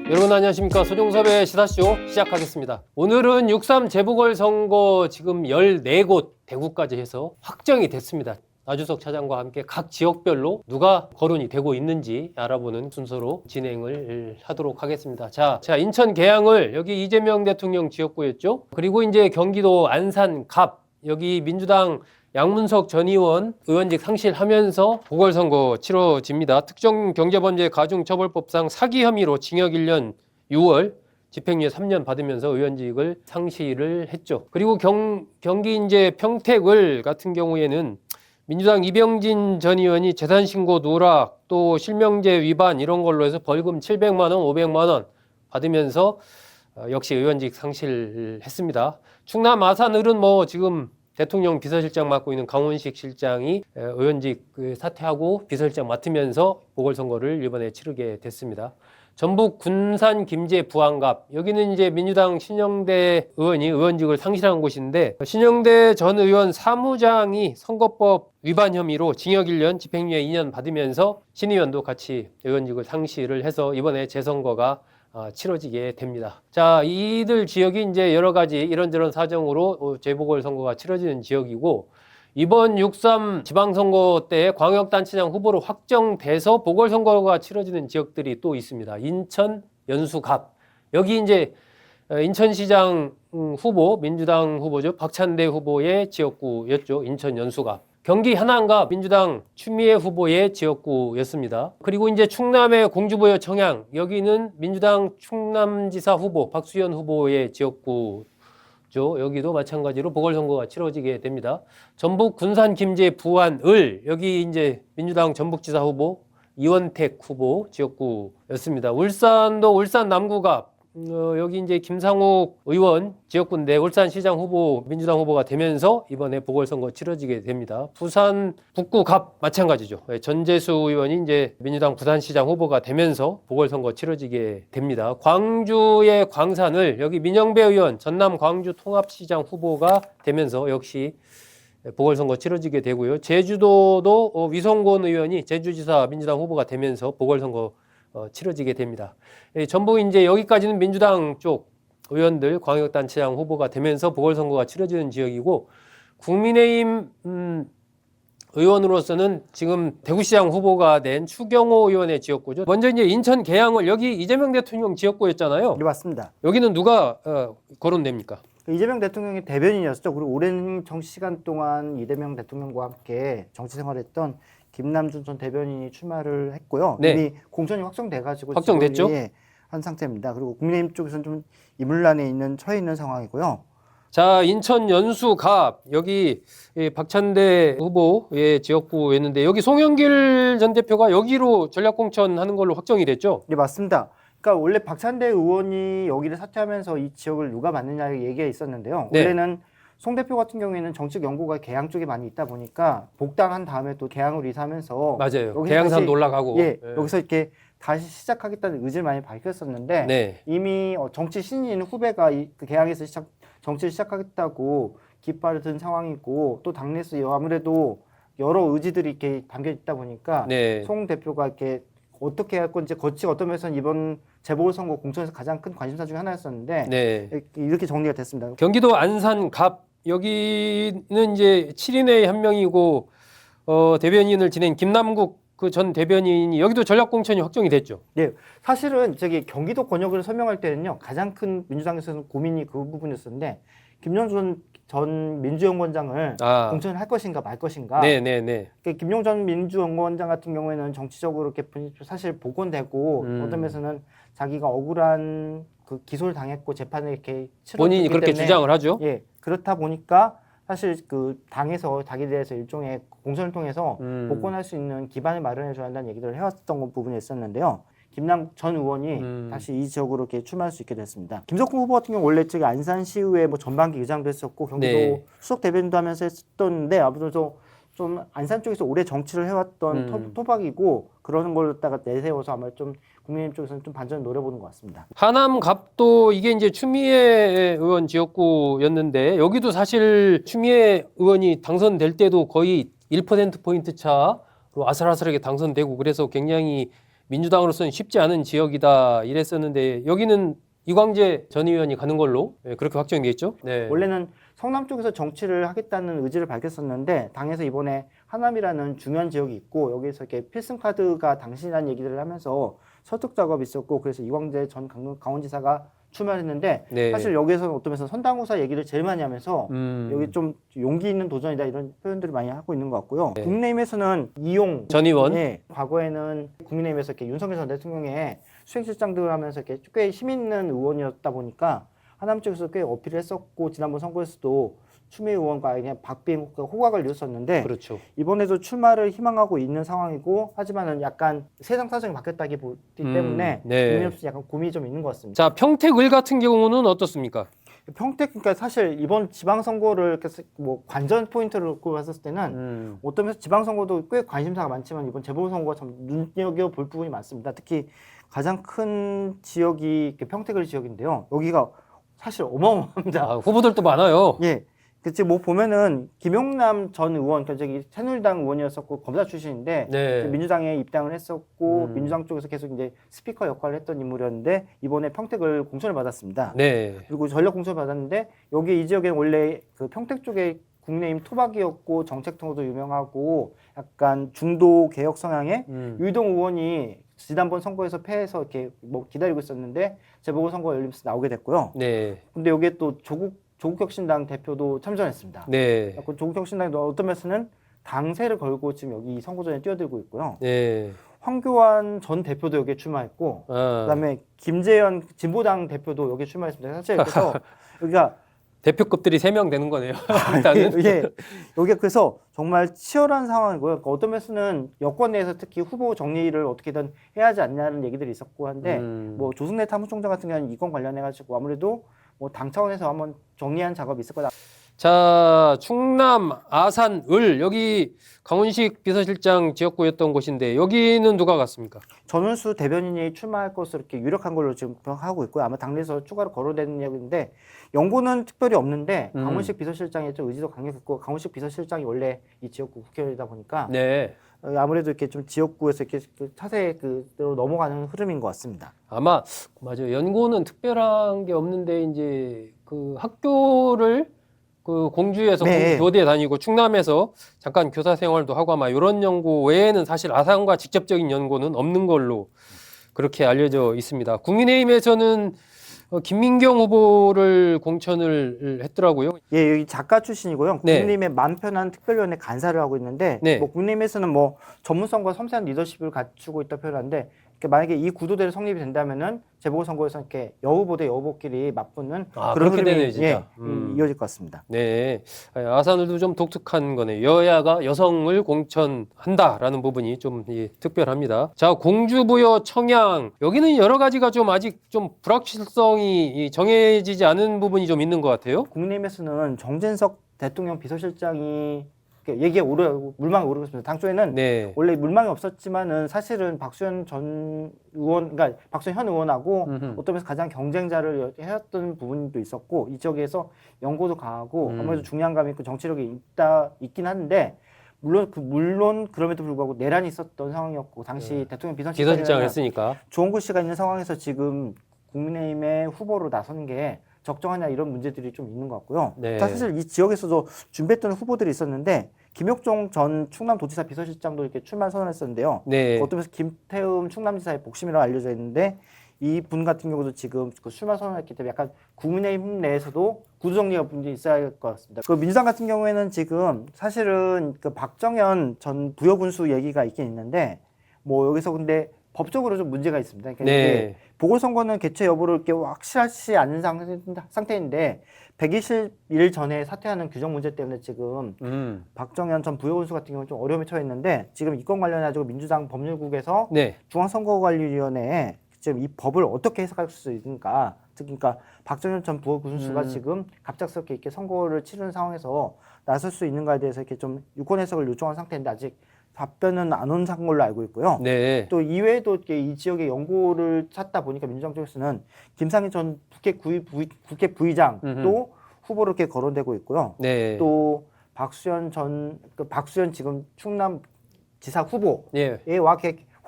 여러분 안녕하십니까. 소종섭의 시사쇼 시작하겠습니다. 오늘은 6.3 재보궐선거 지금 14곳 대구까지 해서 확정이 됐습니다. 나주석 차장과 함께 각 지역별로 누가 거론이 되고 있는지 알아보는 순서로 진행을 하도록 하겠습니다. 자, 인천 계양을 여기 이재명 대통령 지역구였죠. 그리고 이제 경기도 안산 갑 여기 민주당 양문석 전 의원 의원직 상실하면서 보궐선거 치러집니다. 특정경제범죄가중처벌법상 사기 혐의로 징역 1년 6월 집행유예 3년 받으면서 의원직을 상실을 했죠. 그리고 경기 이제 평택을 같은 경우에는 민주당 이병진 전 의원이 재산신고 누락 또 실명제 위반 이런 걸로 해서 벌금 700만 원, 500만 원 받으면서 역시 의원직 상실했습니다. 충남 아산을은 뭐 지금 대통령 비서실장 맡고 있는 강원식 실장이 의원직 사퇴하고 비서실장 맡으면서 보궐선거를 이번에 치르게 됐습니다. 전북 군산 김제 부안갑 여기는 이제 민주당 신영대 의원이 의원직을 상실한 곳인데 신영대 전 의원 사무장이 선거법 위반 혐의로 징역 1년 집행유예 2년 받으면서 신 의원도 같이 의원직을 상실을 해서 이번에 재선거가 치러지게 됩니다. 자, 이들 지역이 이제 여러 가지 이런저런 사정으로 재보궐선거가 치러지는 지역이고 이번 6.3 지방선거 때 광역단체장 후보로 확정돼서 보궐선거가 치러지는 지역들이 또 있습니다. 인천, 연수, 갑. 여기 이제 인천시장 후보, 민주당 후보죠. 박찬대 후보의 지역구였죠. 인천, 연수, 갑. 경기 현안갑 민주당 추미애 후보의 지역구였습니다. 그리고 이제 충남의 공주보여 청양 여기는 민주당 충남지사 후보 박수현 후보의 지역구죠. 여기도 마찬가지로 보궐선거가 치러지게 됩니다. 전북 군산 김제 부안을 여기 이제 민주당 전북지사 후보 이원택 후보 지역구였습니다. 울산도 울산 남구갑 여기 이제 김상욱 의원 지역구인데 울산시장 후보 민주당 후보가 되면서 이번에 보궐선거 치러지게 됩니다. 부산 북구 갑 마찬가지죠. 전재수 의원이 이제 민주당 부산시장 후보가 되면서 보궐선거 치러지게 됩니다. 광주의 광산을 여기 민영배 의원 전남 광주 통합시장 후보가 되면서 역시 보궐선거 치러지게 되고요. 제주도도 위성곤 의원이 제주지사 민주당 후보가 되면서 보궐선거 치러지게 됩니다. 전부 이제 여기까지는 민주당 쪽 의원들 광역단체장 후보가 되면서 보궐선거가 치러지는 지역이고 국민의힘 의원으로서는 지금 대구시장 후보가 된 추경호 의원의 지역구죠. 먼저 이제 인천 계양을 여기 이재명 대통령 지역구였잖아요. 네, 맞습니다. 여기는 누가 거론됩니까? 이재명 대통령의 대변인이었죠. 그리고 오랜 정치 시간 동안 이재명 대통령과 함께 정치 생활했던 김남준 전 대변인이 출마를 했고요. 네. 이미 공천이 확정돼가지고 확정됐죠? 한 상태입니다. 그리고 국민의힘 쪽에서는 좀 이물란에 처해 있는 상황이고요. 자, 인천 연수 갑 여기 박찬대 후보의 지역구였는데 여기 송영길 전 대표가 여기로 전략공천하는 걸로 확정이 됐죠? 네, 맞습니다. 그러니까 원래 박찬대 의원이 여기를 사퇴하면서 이 지역을 누가 맡느냐 얘기가 있었는데요. 네. 원래는 송 대표 같은 경우에는 정책 연구가 계양 쪽에 많이 있다 보니까 복당한 다음에 또 계양으로 이사하면서 맞아요. 계양산도 올라가고 여기서 이렇게 다시 시작하겠다는 의지를 많이 밝혔었는데 네. 이미 정치 신인 후배가 그 계양에서 정치를 시작하겠다고 깃발을 든 상황이고 또 당내에서 아무래도 여러 의지들이 이렇게 담겨 있다 보니까 네. 송 대표가 이렇게 어떻게 할 건지 어떤 면에서는 이번 재보궐선거 공천에서 가장 큰 관심사 중에 하나였었는데 네. 이렇게 정리가 됐습니다. 경기도 안산 갑 여기는 이제 7인의 한 명이고 대변인을 지낸 김남국 그 전 대변인이 여기도 전략공천이 확정이 됐죠. 네, 사실은 경기도 권역을 설명할 때는요 가장 큰 민주당에서는 고민이 그 부분이었었는데 김영준 전 민주연구원장을 공천을 할 것인가 말 것인가. 네네네. 김용 전 민주연구원장 같은 경우에는 정치적으로 이렇게 사실 복원되고 어떤 면에서는 자기가 억울한 그 기소를 당했고 재판을 이렇게 치렀기 본인이 그렇게 때문에 주장을 하죠. 예, 그렇다 보니까 사실 그 당에서 자기에 대해서 일종의 공천을 통해서 복권할 수 있는 기반을 마련해 줘야 한다는 얘기를 해왔던 부분이 있었는데요. 김남 전 의원이 다시 이 지역으로 이렇게 출마할 수 있게 됐습니다. 김석훈 후보 같은 경우 원래 안산시의회 전반기 의장도 했었고 경기도 네. 수석 대변인도 하면서 했었는데 아무래도 좀 안산 쪽에서 오래 정치를 해왔던 토박이고 그러는 걸 갖다가 내세워서 아마 좀 국민의힘 쪽에서는 좀 반전을 노려보는 것 같습니다. 하남 갑도 이게 이제 추미애 의원 지역구였는데 여기도 사실 추미애 의원이 당선될 때도 거의 1%포인트 차로 아슬아슬하게 당선되고 그래서 굉장히 민주당으로서는 쉽지 않은 지역이다 이랬었는데 여기는 이광재 전 의원이 가는 걸로 그렇게 확정이 됐죠. 네. 원래는 성남 쪽에서 정치를 하겠다는 의지를 밝혔었는데 당에서 이번에 하남이라는 중요한 지역이 있고 여기서 이렇게 필승 카드가 당신이라는 얘기들을 하면서 설득 작업이 있었고 그래서 이광재 전 강원지사가 출마했는데 네. 사실 여기에서는 어떤 면에서 선당후사 얘기를 제일 많이 하면서 여기 좀 용기 있는 도전이다 이런 표현들을 많이 하고 있는 것 같고요. 네. 국민의힘에서는 이용 전 의원. 과거에는 국민의힘에서 이렇게 윤석열 전 대통령의 수행실장들을 하면서 이렇게 꽤 힘 있는 의원이었다 보니까 하남 쪽에서 꽤 어필을 했었고 지난번 선거에서도 추미애 의원과 그냥 박빙 호각을 이뤘었는데 그렇죠. 이번에도 출마를 희망하고 있는 상황이고 하지만은 약간 세상 사정이 바뀌었다기 때문에 네. 국민의힘 약간 고민이 좀 있는 것 같습니다. 자, 평택을 같은 경우는 어떻습니까? 평택 그러니까 사실 이번 지방선거를 이렇게 뭐 관전 포인트를 놓고 봤을 때는 어떤 면에서 지방선거도 꽤 관심사가 많지만 이번 재보궐선거가 참 눈여겨볼 부분이 많습니다. 특히 가장 큰 지역이 평택을 지역인데요. 여기가 사실 어마어마합니다. 아, 후보들도 많아요. 예. 그치 뭐 보면은 김용남 전 의원, 그러니까 저기 새누리당 의원이었었고 검사 출신인데 네. 민주당에 입당을 했었고 민주당 쪽에서 계속 이제 스피커 역할을 했던 인물이었는데 이번에 평택을 공천을 받았습니다. 네. 그리고 전력 공천을 받았는데 여기 이 지역에 원래 그 평택 쪽에 국민의힘 토박이었고 정책통으로도 유명하고 약간 중도 개혁 성향의 유이동 의원이 지난번 선거에서 패해서 이렇게 뭐 기다리고 있었는데 재보궐선거 열리면서 나오게 됐고요. 네. 근데 여기에 또 조국혁신당 대표도 참전했습니다. 네. 조국혁신당이 어떤 면에서는 당세를 걸고 지금 여기 이 선거전에 뛰어들고 있고요. 네. 황교안 전 대표도 여기에 출마했고, 그다음에 김재현 진보당 대표도 여기에 출마했습니다. 사실 그래서 여기가 대표급들이 3명 되는 거네요. 일단은. 여기가 그래서 정말 치열한 상황이고요. 그러니까 어떤 면에서는 여권 내에서 특히 후보 정리를 어떻게든 해야 하지 않냐는 얘기들이 있었고 한데, 뭐 조승래 사무총장 같은 경우는 이건 관련해가지고 아무래도 뭐 당 차원에서 한번 정리한 작업이 있을 거다. 자, 충남 아산 을 여기 강훈식 비서실장 지역구였던 곳인데 여기는 누가 갔습니까? 전운수 대변인이 출마할 것으로 이렇게 유력한 걸로 지금 하고 있고요. 아마 당내에서 추가로 거론되는 얘기인데 연고는 특별히 없는데 강훈식 비서실장의 좀 의지도 강력했고 강훈식 비서실장이 원래 이 지역구 국회의원이다 보니까 네. 아무래도 이렇게 좀 지역구에서 이렇게 차세 그대로 넘어가는 흐름인 것 같습니다. 아마 맞아요. 연고는 특별한 게 없는데 이제 그 학교를 그 공주에서 네. 교대에 다니고 충남에서 잠깐 교사 생활도 하고 아마 이런 연고 외에는 사실 아산과 직접적인 연고는 없는 걸로 그렇게 알려져 있습니다. 국민의힘에서는 김민경 후보를 공천을 했더라고요. 예, 여기 작가 출신이고요. 네. 국민의힘의 만편한 특별위원회 간사를 하고 있는데 네. 뭐 국민의힘에서는 뭐 전문성과 섬세한 리더십을 갖추고 있다 표현하는데 만약에 이 구도대로 성립이 된다면은 재보궐선거에서 이렇게 여후보 대 여후보끼리 맞붙는 그런 그렇게 흐름이 되네요, 진짜. 이어질 것 같습니다. 네, 아산을도 좀 독특한 거네요. 여야가 여성을 공천한다라는 부분이 좀 특별합니다. 자, 공주부여 청양 여기는 여러 가지가 좀 아직 좀 불확실성이 정해지지 않은 부분이 좀 있는 것 같아요. 국민의힘에서는 정진석 대통령 비서실장이 얘기가 물망이 오르고 있습니다. 당초에는 네. 원래 물망이 없었지만은 사실은 박수현 전 의원, 그러니까 박수현 현 의원하고 어떤 면에서 가장 경쟁자를 해왔던 부분도 있었고 이 지역에서 연고도 강하고 아무래도 중량감 있고 정치력이 있긴 한데 물론 그럼에도 불구하고 내란이 있었던 상황이었고 당시 대통령 비서실장을 했으니까 조홍구 씨가 있는 상황에서 지금 국민의힘의 후보로 나서는 게 적정하냐 이런 문제들이 좀 있는 것 같고요. 네. 사실 이 지역에서도 준비했던 후보들이 있었는데 김혁종 전 충남도지사 비서실장도 이렇게 출마 선언했었는데요. 네. 어떤 면에서 김태흠 충남지사의 복심이라고 알려져 있는데 이 분 같은 경우도 지금 그 출마 선언했기 때문에 약간 국민의힘 내에서도 구조정리가 문제 있어야 할 것 같습니다. 그 민주당 같은 경우에는 지금 사실은 그 박정현 전 부여군수 얘기가 있긴 있는데 뭐 여기서 근데 법적으로 좀 문제가 있습니다. 그러니까 이게 보궐선거는 개최 여부를 이렇게 확실하지 않은 상태인데 120일 전에 사퇴하는 규정 문제 때문에 지금 박정현 전 부여군수 같은 경우는 좀 어려움에 처해 있는데 지금 이건 관련해가지고 민주당 법률국에서 중앙선거관리위원회에 지금 이 법을 어떻게 해석할 수 있는가, 그러니까 박정현 전 부여군수가 지금 갑작스럽게 이렇게 선거를 치르는 상황에서 나설 수 있는가에 대해서 이렇게 좀 유권 해석을 요청한 상태인데 아직 답변은 안 온 걸로 알고 있고요. 네. 또 이외에도 이 지역의 연고를 찾다 보니까 민주당 쪽에서는 김상희 전 국회 부의장도 후보로 이렇게 거론되고 있고요. 네. 또 박수현 지금 충남 지사 후보와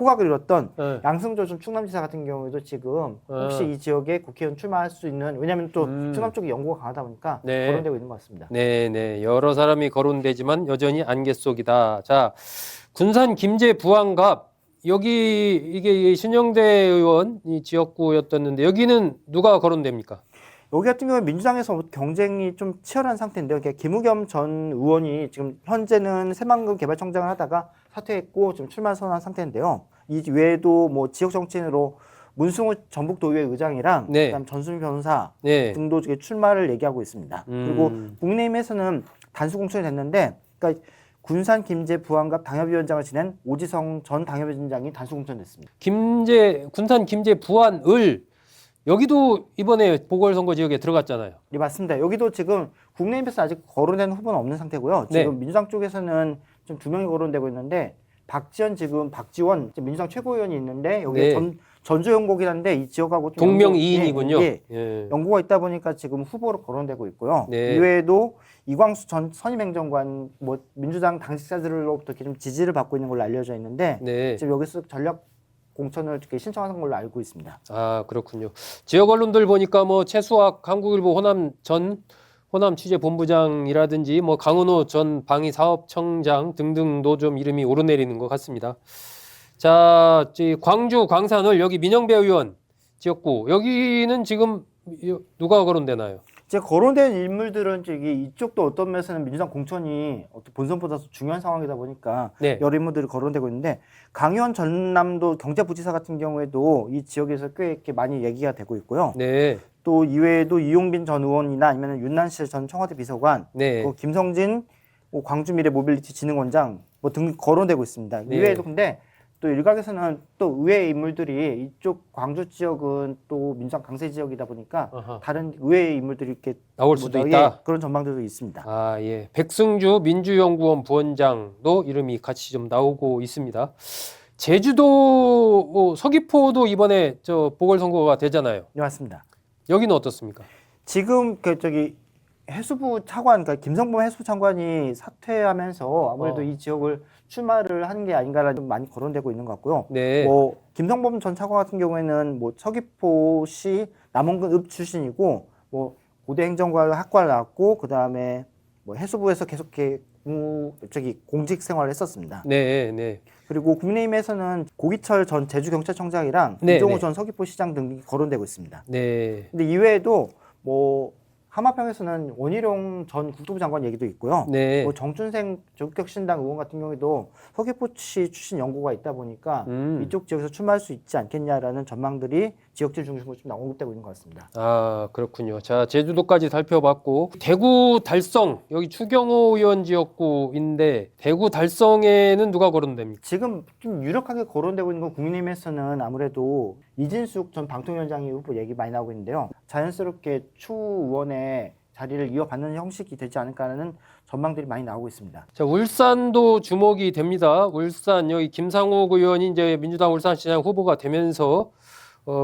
호각을 잃었던 네. 양승조 전 충남지사 같은 경우에도 지금 혹시 이 지역에 국회의원 출마할 수 있는, 왜냐하면 또 충남 쪽이 연고가 강하다 보니까 네. 거론되고 있는 것 같습니다. 네. 여러 사람이 거론되지만 여전히 안개 속이다. 자, 군산 김제 부안갑 여기 이게 신영대 의원 이 지역구였었는데 여기는 누가 거론됩니까? 여기 같은 경우에 민주당에서 경쟁이 좀 치열한 상태인데요. 김우겸 전 의원이 지금 현재는 새만금 개발청장을 하다가 사퇴했고 지금 출마 선언한 상태인데요. 이 외에도 뭐 지역 정치인으로 문승우 전북도의회 의장이랑 네. 그다음 전수민 변호사 네. 등도 출마를 얘기하고 있습니다. 그리고 국민의힘에서는 단수 공천이 됐는데, 그러니까 군산 김제 부안갑 당협위원장을 지낸 오지성 전 당협위원장이 단수 공천됐습니다. 군산 김제 부안을 여기도 이번에 보궐선거 지역에 들어갔잖아요. 네, 맞습니다. 여기도 지금 국민의힘에서 아직 거론된 후보는 없는 상태고요. 지금 네. 민주당 쪽에서는 좀 2명이 거론되고 있는데, 박지원 지금 민주당 최고위원이 있는데 여기에 네. 전주영곡이라는데 이 지역하고 좀 동명이인이군요. 예. 연고가 있다 보니까 지금 후보로 거론되고 있고요. 네. 이외에도 이광수 전 선임행정관, 뭐 민주당 당직자들로부터 이렇게 좀 지지를 받고 있는 걸로 알려져 있는데 네. 지금 여기서 전략 공천을 이렇게 신청하는 걸로 알고 있습니다. 아, 그렇군요. 지역 언론들 보니까 뭐 최수학 한국일보 호남 취재본부장이라든지 뭐 강은호 전 방위사업청장 등등도 좀 이름이 오르내리는 것 같습니다. 자, 광주 광산을 여기 민영배 의원 지역구 여기는 지금 누가 거론되나요? 제가 거론된 인물들은 이쪽도 어떤 면에서는 민주당 공천이 어떤 본선보다 중요한 상황이다 보니까 네. 여러 인물들이 거론되고 있는데, 강현 전남도 경제부지사 같은 경우에도 이 지역에서 꽤 이렇게 많이 얘기가 되고 있고요. 네. 또 이외에도 이용빈 전 의원이나 아니면 윤난실 전 청와대 비서관, 네. 또 김성진 광주미래모빌리티진흥원장 뭐 등 거론되고 있습니다. 네. 이외에도 근데 또 일각에서는 또 의외의 인물들이 이쪽 광주 지역은 또 민주당 강세 지역이다 보니까 아하. 다른 의외의 인물들이 이렇게 나올 수도 뭐, 있다. 예, 그런 전망들도 있습니다. 아, 예. 백승주 민주연구원 부원장도 이름이 같이 좀 나오고 있습니다. 제주도 서귀포도 이번에 보궐선거가 되잖아요. 네, 맞습니다. 여기는 어떻습니까? 지금 해수부 차관, 그러니까 김성범 해수부 장관이 사퇴하면서 아무래도 이 지역을 출마를 하는 게 아닌가라는 좀 많이 거론되고 있는 것 같고요. 네. 뭐 김성범 전 차관 같은 경우에는 뭐 서귀포시 남원군 읍 출신이고 뭐 고대 행정관 학과를 나왔고 그 다음에 뭐 해수부에서 계속 이렇게 공직 생활을 했었습니다. 네. 그리고 국민의힘에서는 고기철 전 제주경찰청장이랑 네, 이종호 네. 전 서귀포시장 등이 거론되고 있습니다. 네. 근데 이외에도 뭐 하마평에서는 원희룡 전 국토부 장관 얘기도 있고요. 네. 뭐 정춘생 조국혁신당 의원 같은 경우에도 서귀포시 출신 연고가 있다 보니까 이쪽 지역에서 출마할 수 있지 않겠냐라는 전망들이 지역질 중심으로 좀 언급되고 있는 것 같습니다. 아, 그렇군요. 자, 제주도까지 살펴봤고 대구 달성 여기 추경호 의원 지역구인데 대구 달성에는 누가 거론됩니까? 지금 좀 유력하게 거론되고 있는 건 국민의힘에서는 아무래도 이진숙 전 방통위원장이 후보 얘기 많이 나오고 있는데요. 자연스럽게 추 의원의 자리를 이어받는 형식이 되지 않을까라는 전망들이 많이 나오고 있습니다. 자, 울산도 주목이 됩니다. 울산 여기 김상욱 의원이 이제 민주당 울산시장 후보가 되면서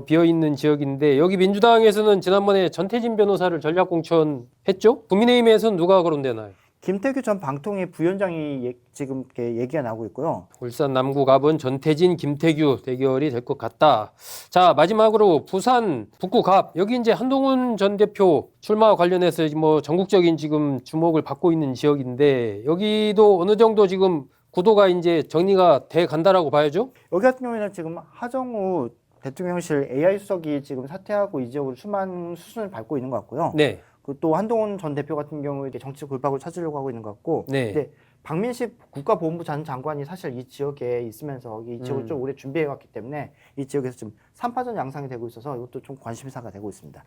비어 있는 지역인데 여기 민주당에서는 지난번에 전태진 변호사를 전략 공천했죠. 국민의힘에서는 누가 거론되나요? 김태규 전 방통위 부위원장이 지금 이렇게 얘기가 나오고 있고요. 울산 남구갑은 전태진, 김태규 대결이 될 것 같다. 자, 마지막으로 부산 북구갑 여기 이제 한동훈 전 대표 출마 관련해서 뭐 전국적인 지금 주목을 받고 있는 지역인데 여기도 어느 정도 지금 구도가 이제 정리가 돼 간다라고 봐야죠. 여기 같은 경우에는 지금 하정우 대통령실 AI 수석이 지금 사퇴하고 이 지역으로 출마하는 수순을 밟고 있는 것 같고요. 네. 또 한동훈 전 대표 같은 경우에 정치 골박을 찾으려고 하고 있는 것 같고, 네. 근데 박민식 국가보훈부 전 장관이 사실 이 지역에 있으면서 이 지역을 좀 오래 준비해 왔기 때문에 이 지역에서 좀 3파전 양상이 되고 있어서 이것도 좀 관심사가 되고 있습니다.